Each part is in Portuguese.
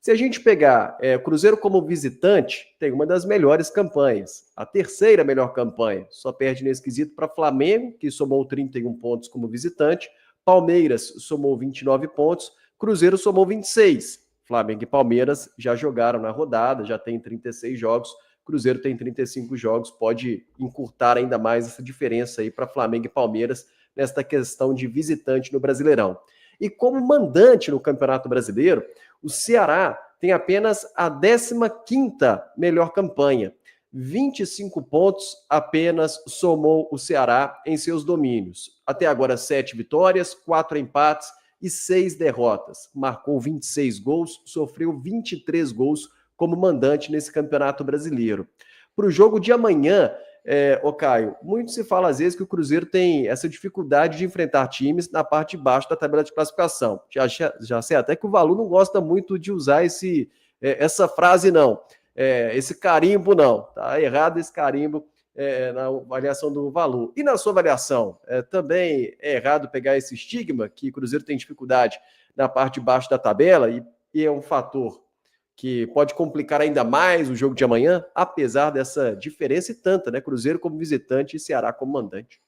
Se a gente pegar Cruzeiro como visitante, tem uma das melhores campanhas, a terceira melhor campanha, só perde nesse quesito para Flamengo, que somou 31 pontos como visitante, Palmeiras somou 29 pontos, Cruzeiro somou 26. Flamengo e Palmeiras já jogaram na rodada, já tem 36 jogos, Cruzeiro tem 35 jogos, pode encurtar ainda mais essa diferença aí para Flamengo e Palmeiras nesta questão de visitante no Brasileirão. E como mandante no Campeonato Brasileiro, o Ceará tem apenas a 15ª melhor campanha. 25 pontos apenas somou o Ceará em seus domínios. Até agora, 7 vitórias, 4 empates e 6 derrotas. Marcou 26 gols, sofreu 23 gols como mandante nesse Campeonato Brasileiro. Para o jogo de amanhã, Caio, muito se fala às vezes que o Cruzeiro tem essa dificuldade de enfrentar times na parte de baixo da tabela de classificação. Já sei até que o Valu não gosta muito de usar essa frase, não. Esse carimbo, não. Tá errado esse carimbo na avaliação do Valu. E na sua avaliação, também é errado pegar esse estigma que o Cruzeiro tem dificuldade na parte de baixo da tabela e é um fator que pode complicar ainda mais o jogo de amanhã, apesar dessa diferença e tanta, né? Cruzeiro como visitante e Ceará como mandante.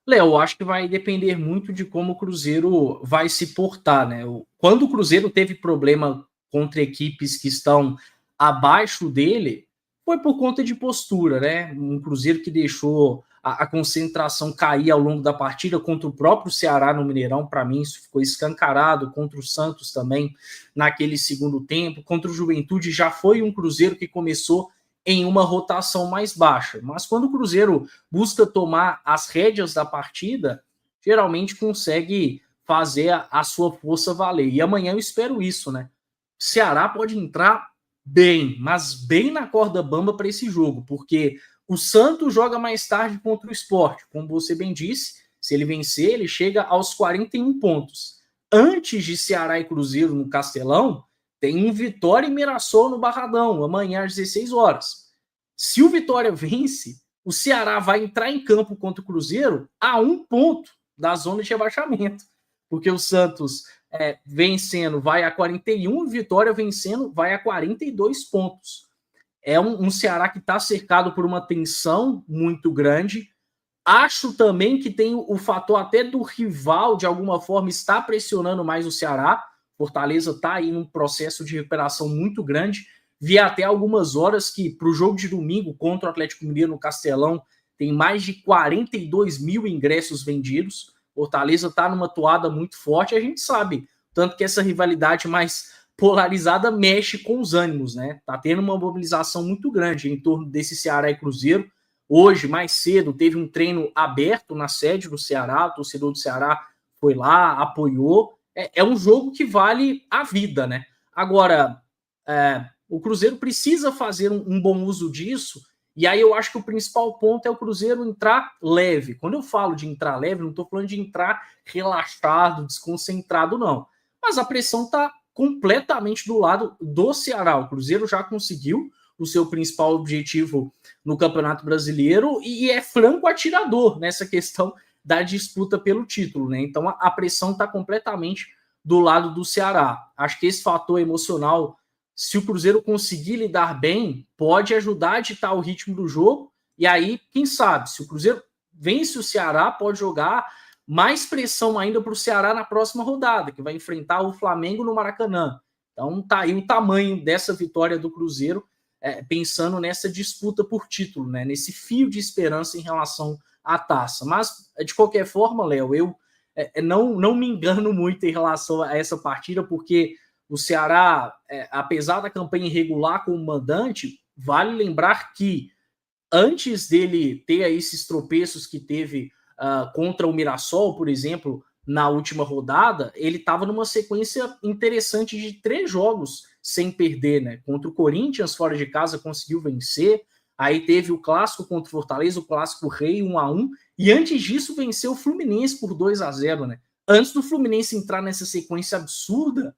Léo, acho que vai depender muito de como o Cruzeiro vai se portar, né? Quando o Cruzeiro teve problema contra equipes que estão abaixo dele, foi por conta de postura, né? Um Cruzeiro que deixou a concentração cair ao longo da partida contra o próprio Ceará no Mineirão, para mim isso ficou escancarado, contra o Santos também naquele segundo tempo, contra o Juventude já foi um Cruzeiro que começou em uma rotação mais baixa, mas quando o Cruzeiro busca tomar as rédeas da partida, geralmente consegue fazer a sua força valer, e amanhã eu espero isso, né? O Ceará pode entrar bem, mas bem na corda bamba para esse jogo, porque o Santos joga mais tarde contra o Sport, como você bem disse, se ele vencer, ele chega aos 41 pontos. Antes de Ceará e Cruzeiro no Castelão, tem um Vitória e Mirassol no Barradão, amanhã às 16 horas. Se o Vitória vence, o Ceará vai entrar em campo contra o Cruzeiro a 1 ponto da zona de rebaixamento, porque o Santos vencendo vai a 41, Vitória vencendo vai a 42 pontos. É um Ceará que está cercado por uma tensão muito grande. Acho também que tem o fator até do rival, de alguma forma, está pressionando mais o Ceará. Fortaleza está aí num processo de recuperação muito grande. Vi até algumas horas que para o jogo de domingo contra o Atlético Mineiro no Castelão tem mais de 42 mil ingressos vendidos. Fortaleza está numa toada muito forte. A gente sabe, tanto que essa rivalidade mais polarizada mexe com os ânimos, né? Tá tendo uma mobilização muito grande em torno desse Ceará e Cruzeiro. Hoje, mais cedo, teve um treino aberto na sede do Ceará, o torcedor do Ceará foi lá, apoiou. É um jogo que vale a vida, né? Agora, o Cruzeiro precisa fazer um bom uso disso, e aí eu acho que o principal ponto é o Cruzeiro entrar leve. Quando eu falo de entrar leve, não estou falando de entrar relaxado, desconcentrado, não. Mas a pressão está completamente do lado do Ceará. O Cruzeiro já conseguiu o seu principal objetivo no Campeonato Brasileiro e é franco atirador nessa questão da disputa pelo título, né? Então a pressão está completamente do lado do Ceará. Acho que esse fator emocional, se o Cruzeiro conseguir lidar bem, pode ajudar a ditar o ritmo do jogo, e aí, quem sabe, se o Cruzeiro vence o Ceará, pode jogar mais pressão ainda para o Ceará na próxima rodada, que vai enfrentar o Flamengo no Maracanã. Então tá aí o tamanho dessa vitória do Cruzeiro, pensando nessa disputa por título, né? Nesse fio de esperança em relação à taça. Mas, de qualquer forma, Léo, eu não me engano muito em relação a essa partida, porque o Ceará, apesar da campanha irregular como mandante, vale lembrar que antes dele ter esses tropeços que teve contra o Mirassol, por exemplo, na última rodada, ele estava numa sequência interessante de 3 jogos sem perder, né? Contra o Corinthians, fora de casa, conseguiu vencer. Aí teve o clássico contra o Fortaleza, o clássico rei 1-1, e antes disso venceu o Fluminense por 2-0, né? Antes do Fluminense entrar nessa sequência absurda,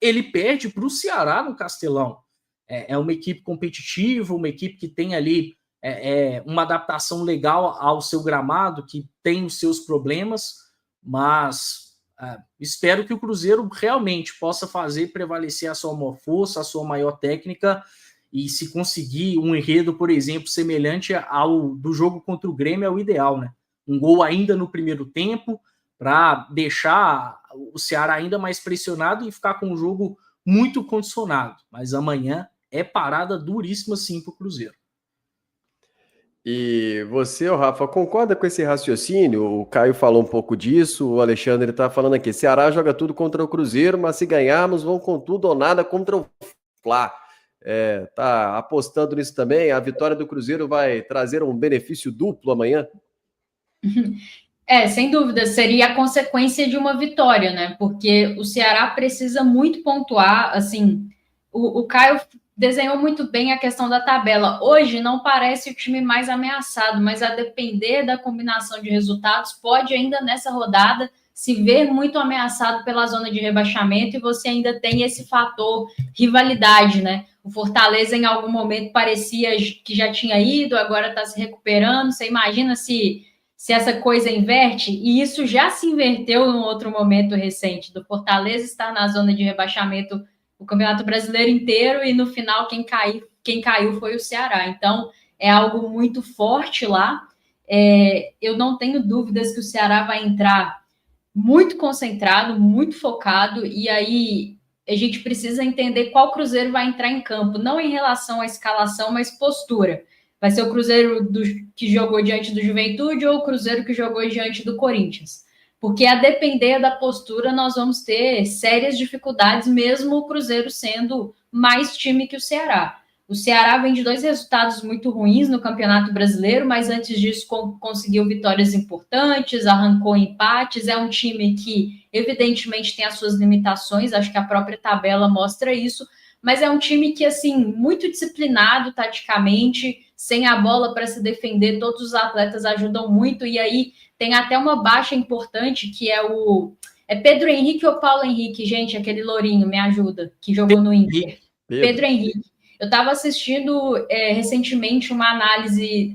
ele perde para o Ceará no Castelão. É uma equipe competitiva, uma equipe que tem ali uma adaptação legal ao seu gramado, que tem os seus problemas, mas Espero que o Cruzeiro realmente possa fazer prevalecer a sua maior força, a sua maior técnica, e se conseguir um enredo, por exemplo, semelhante ao do jogo contra o Grêmio, é o ideal, né? Um gol ainda no primeiro tempo, para deixar o Ceará ainda mais pressionado e ficar com um jogo muito condicionado. Mas amanhã é parada duríssima sim para o Cruzeiro. E você, Rafa, concorda com esse raciocínio? O Caio falou um pouco disso, o Alexandre está falando aqui. Ceará joga tudo contra o Cruzeiro, mas se ganharmos, vão com tudo ou nada contra o Fla. Tá apostando nisso também? A vitória do Cruzeiro vai trazer um benefício duplo amanhã? Sem dúvida, seria a consequência de uma vitória, né? Porque o Ceará precisa muito pontuar, assim, o Caio desenhou muito bem a questão da tabela. Hoje não parece o time mais ameaçado, mas a depender da combinação de resultados, pode ainda nessa rodada se ver muito ameaçado pela zona de rebaixamento e você ainda tem esse fator rivalidade, né? O Fortaleza em algum momento parecia que já tinha ido, agora está se recuperando. Você imagina se essa coisa inverte, e isso já se inverteu num outro momento recente, do Fortaleza estar na zona de rebaixamento o Campeonato Brasileiro inteiro, e no final quem caiu foi o Ceará. Então, é algo muito forte lá. Eu não tenho dúvidas que o Ceará vai entrar muito concentrado, muito focado, e aí a gente precisa entender qual Cruzeiro vai entrar em campo, não em relação à escalação, mas postura. Vai ser o Cruzeiro que jogou diante do Juventude ou o Cruzeiro que jogou diante do Corinthians? Porque a depender da postura, nós vamos ter sérias dificuldades, mesmo o Cruzeiro sendo mais time que o Ceará. O Ceará vem de 2 resultados muito ruins no Campeonato Brasileiro, mas antes disso conseguiu vitórias importantes, arrancou empates. É um time que, evidentemente, tem as suas limitações, acho que a própria tabela mostra isso, mas é um time que, assim, muito disciplinado taticamente, sem a bola para se defender, todos os atletas ajudam muito, e aí tem até uma baixa importante, que é Pedro Henrique ou Paulo Henrique, gente, aquele lourinho, me ajuda, que jogou no Inter. Pedro Henrique. Eu estava assistindo recentemente uma análise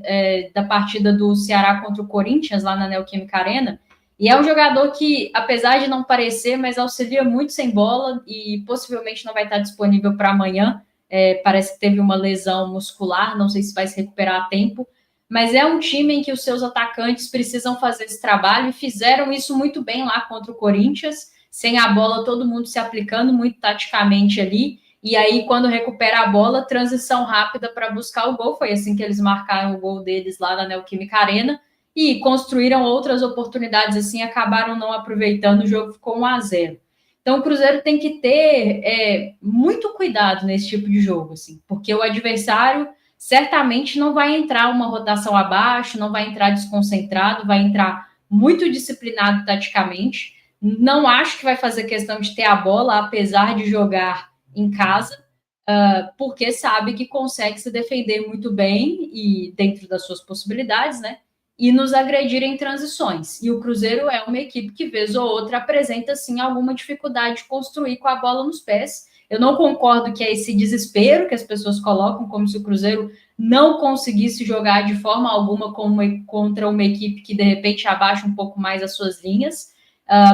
da partida do Ceará contra o Corinthians, lá na Neoquímica Arena, e é um jogador que, apesar de não parecer, mas auxilia muito sem bola e possivelmente não vai estar disponível para amanhã. Parece que teve uma lesão muscular, não sei se vai se recuperar a tempo, mas é um time em que os seus atacantes precisam fazer esse trabalho e fizeram isso muito bem lá contra o Corinthians, sem a bola, todo mundo se aplicando muito taticamente ali, e aí quando recupera a bola, transição rápida para buscar o gol. Foi assim que eles marcaram o gol deles lá na Neoquímica Arena, e construíram outras oportunidades assim, acabaram não aproveitando, o jogo ficou 1-0. Então o Cruzeiro tem que ter muito cuidado nesse tipo de jogo, assim, porque o adversário certamente não vai entrar uma rotação abaixo, não vai entrar desconcentrado, vai entrar muito disciplinado taticamente. Não acho que vai fazer questão de ter a bola, apesar de jogar em casa, porque sabe que consegue se defender muito bem e dentro das suas possibilidades, né? E nos agredir em transições. E o Cruzeiro é uma equipe que, vez ou outra, apresenta, sim, alguma dificuldade de construir com a bola nos pés. Eu não concordo que é esse desespero que as pessoas colocam, como se o Cruzeiro não conseguisse jogar de forma alguma contra uma equipe que, de repente, abaixa um pouco mais as suas linhas,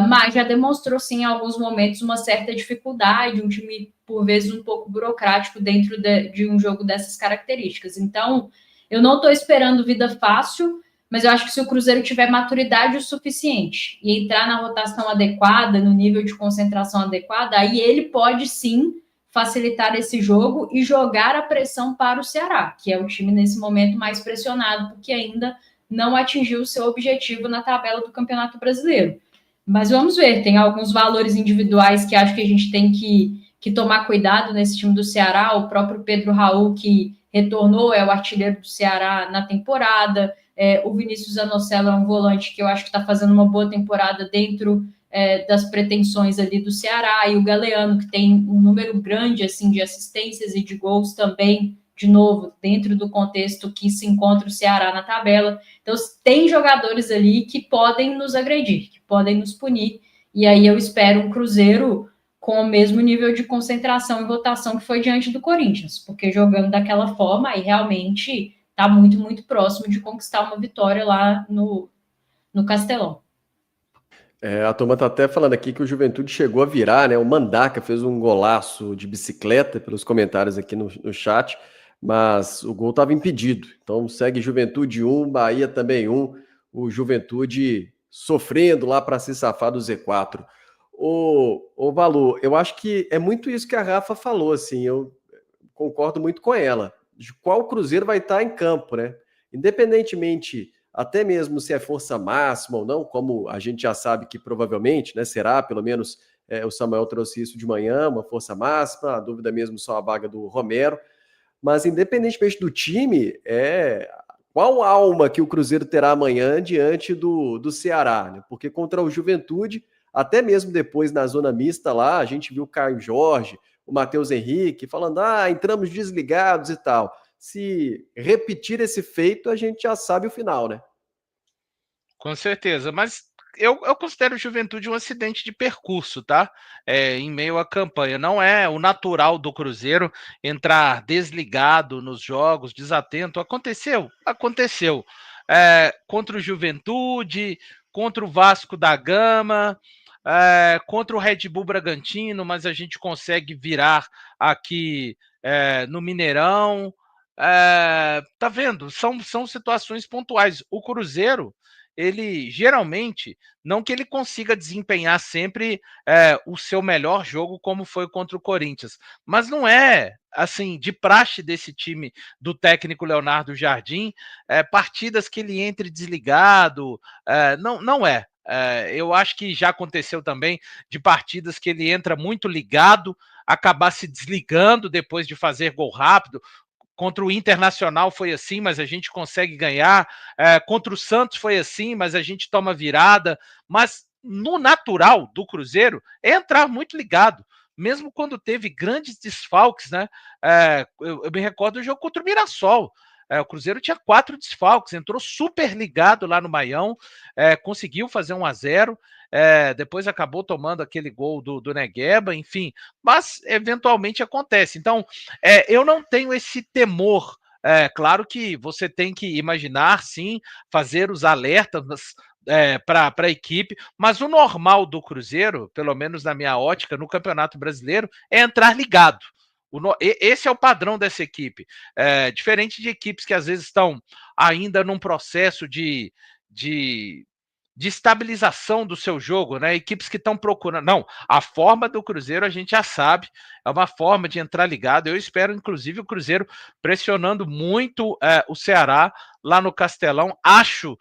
mas já demonstrou, sim, em alguns momentos, uma certa dificuldade, um time, por vezes, um pouco burocrático dentro de um jogo dessas características. Então, eu não estou esperando vida fácil, mas eu acho que se o Cruzeiro tiver maturidade o suficiente e entrar na rotação adequada, no nível de concentração adequada, aí ele pode sim facilitar esse jogo e jogar a pressão para o Ceará, que é o time nesse momento mais pressionado, porque ainda não atingiu o seu objetivo na tabela do Campeonato Brasileiro. Mas vamos ver, tem alguns valores individuais que acho que a gente tem que tomar cuidado nesse time do Ceará. O próprio Pedro Raul, que retornou, é o artilheiro do Ceará na temporada. O Vinícius Anocelo é um volante que eu acho que está fazendo uma boa temporada dentro das pretensões ali do Ceará, e o Galeano, que tem um número grande assim de assistências e de gols também, de novo, dentro do contexto que se encontra o Ceará na tabela. Então, tem jogadores ali que podem nos agredir, que podem nos punir, e aí eu espero um Cruzeiro com o mesmo nível de concentração e rotação que foi diante do Corinthians, porque jogando daquela forma, aí realmente está muito, muito próximo de conquistar uma vitória lá no Castelão. A turma tá até falando aqui que o Juventude chegou a virar, né? O Mandaca fez um golaço de bicicleta, pelos comentários aqui no chat, mas o gol estava impedido. Então segue Juventude 1, Bahia também 1. O Juventude sofrendo lá para se safar do Z4. O Valu, eu acho que é muito isso que a Rafa falou, assim, eu concordo muito com ela, de qual Cruzeiro vai estar em campo, né? Independentemente, até mesmo se é força máxima ou não, como a gente já sabe que provavelmente, né, será, pelo menos o Samuel trouxe isso de manhã, uma força máxima, a dúvida mesmo só a vaga do Romero, mas independentemente do time, qual alma que o Cruzeiro terá amanhã diante do Ceará, né? Porque contra o Juventude, até mesmo depois na zona mista lá, a gente viu o Caio Jorge, o Matheus Henrique falando, entramos desligados e tal. Se repetir esse feito, a gente já sabe o final, né? Com certeza, mas eu considero o Juventude um acidente de percurso, tá? Em meio à campanha. Não é o natural do Cruzeiro entrar desligado nos jogos, desatento. Aconteceu? Aconteceu. Contra o Juventude, contra o Vasco da Gama, contra o Red Bull Bragantino, mas a gente consegue virar aqui no Mineirão. Tá vendo? São situações pontuais. O Cruzeiro, ele geralmente, não que ele consiga desempenhar sempre o seu melhor jogo, como foi contra o Corinthians, mas não é assim de praxe desse time do técnico Leonardo Jardim, partidas que ele entre desligado, não é. Eu acho que já aconteceu também de partidas que ele entra muito ligado, acabar se desligando depois de fazer gol rápido. Contra o Internacional foi assim, mas a gente consegue ganhar. Contra o Santos foi assim, mas a gente toma virada. Mas no natural do Cruzeiro é entrar muito ligado. Mesmo quando teve grandes desfalques, né? Eu me recordo do jogo contra o Mirassol. O Cruzeiro tinha 4 desfalques, entrou super ligado lá no Maião, conseguiu fazer 1-0. Depois acabou tomando aquele gol do Negueba, enfim, mas eventualmente acontece. Então, eu não tenho esse temor. Claro que você tem que imaginar, sim, fazer os alertas para a equipe, mas o normal do Cruzeiro, pelo menos na minha ótica, no Campeonato Brasileiro, é entrar ligado. Esse é o padrão dessa equipe. Diferente de equipes que às vezes estão ainda num processo de estabilização do seu jogo, né? Equipes que estão procurando. Não, a forma do Cruzeiro a gente já sabe, é uma forma de entrar ligado. Eu espero, inclusive, o Cruzeiro pressionando muito o Ceará lá no Castelão. Acho,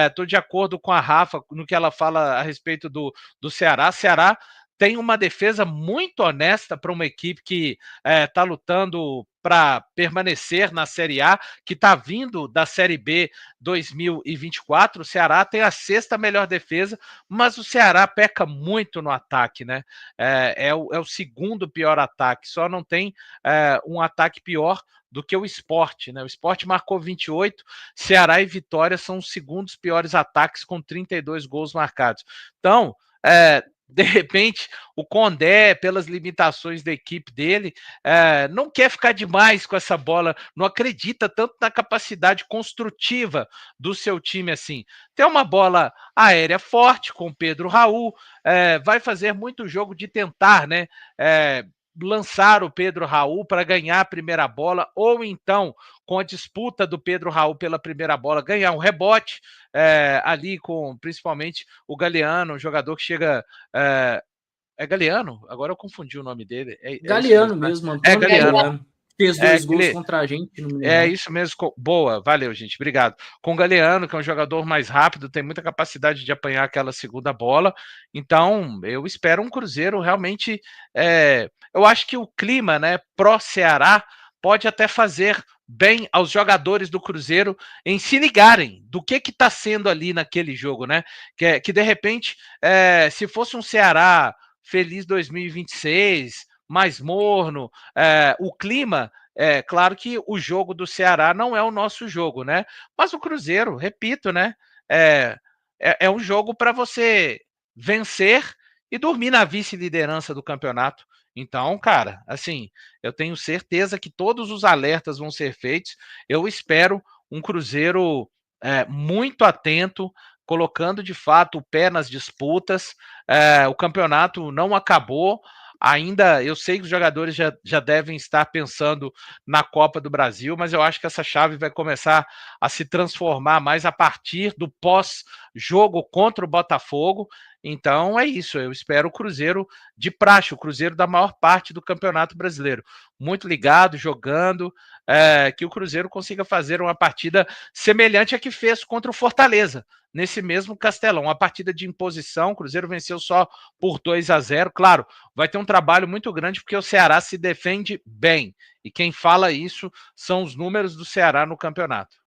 estou de acordo com a Rafa no que ela fala a respeito do Ceará. Ceará tem uma defesa muito honesta para uma equipe que está lutando para permanecer na Série A, que está vindo da Série B 2024. O Ceará tem a 6ª melhor defesa, mas o Ceará peca muito no ataque, né? É o 2º pior ataque, só não tem um ataque pior do que o Sport, né? O Sport marcou 28, Ceará e Vitória são os 2º piores ataques com 32 gols marcados. Então, de repente, o Condé, pelas limitações da equipe dele, não quer ficar demais com essa bola, não acredita tanto na capacidade construtiva do seu time assim. Tem uma bola aérea forte com o Pedro Raul, vai fazer muito jogo de tentar, né? Lançar o Pedro Raul para ganhar a primeira bola, ou então, com a disputa do Pedro Raul pela primeira bola, ganhar um rebote ali com principalmente o Galeano, um jogador que chega. É Galeano? Agora eu confundi o nome dele. Galeano mesmo, Antônio Galeano. Fez 2 gols contra a gente no Mineirão. Isso mesmo. Boa, valeu, gente. Obrigado. Com o Galeano, que é um jogador mais rápido, tem muita capacidade de apanhar aquela segunda bola. Então, eu espero um Cruzeiro realmente. Eu acho que o clima, né, pró-Ceará, pode até fazer bem aos jogadores do Cruzeiro em se ligarem do que está sendo ali naquele jogo, né? Que de repente, se fosse um Ceará feliz 2026, mais morno, o clima. Claro que o jogo do Ceará não é o nosso jogo, né? Mas o Cruzeiro, repito, né? É um jogo para você vencer e dormir na vice-liderança do campeonato. Então, cara, assim, eu tenho certeza que todos os alertas vão ser feitos. Eu espero um Cruzeiro muito atento, colocando de fato o pé nas disputas. O campeonato não acabou. Ainda, eu sei que os jogadores já devem estar pensando na Copa do Brasil, mas eu acho que essa chave vai começar a se transformar mais a partir do pós-jogo contra o Botafogo. Então é isso, eu espero o Cruzeiro de praxe, o Cruzeiro da maior parte do Campeonato Brasileiro. Muito ligado, jogando, que o Cruzeiro consiga fazer uma partida semelhante à que fez contra o Fortaleza, nesse mesmo Castelão. Uma partida de imposição, o Cruzeiro venceu só por 2-0. Claro, vai ter um trabalho muito grande porque o Ceará se defende bem. E quem fala isso são os números do Ceará no campeonato.